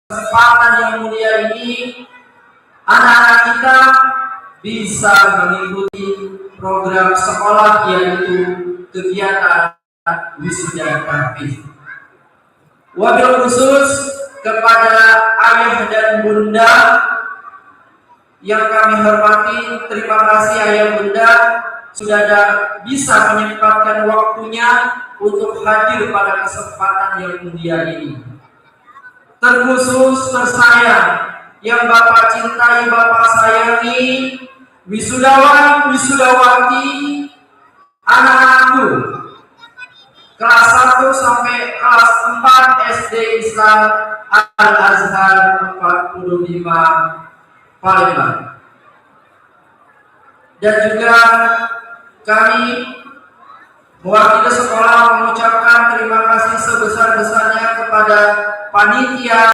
kesempatan yang mulia ini anak-anak kita bisa mengikuti program sekolah, yaitu kegiatan wisuda kampus. Wabil khusus kepada ayah dan bunda yang kami hormati, terima kasih ayah bunda sudah bisa menyempatkan waktunya untuk hadir pada kesempatan yang mulia ini. Terkhusus tersayang yang Bapak cintai, Bapak sayangi, wisudawan, wisudawati, anak-anakku kelas 1 sampai kelas 4 SD Islam Al-Azhar 45 Palembang. Dan juga kami mewakili sekolah mengucapkan terima kasih sebesar-besarnya kepada panitia